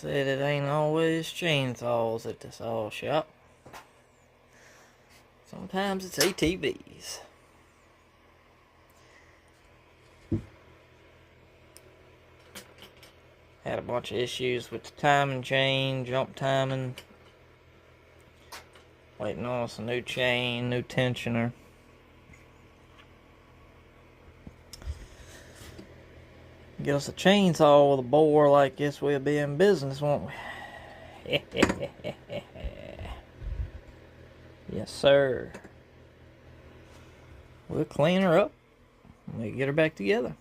Said it ain't always chainsaws at the saw shop. Sometimes it's ATVs. Had a bunch of issues with the timing chain, jump timing. Waiting on us a new chain, new tensioner. Get us a chainsaw with a bore like this, we'll be in business, won't we? Yes, sir. We'll clean her up and we'll get her back together.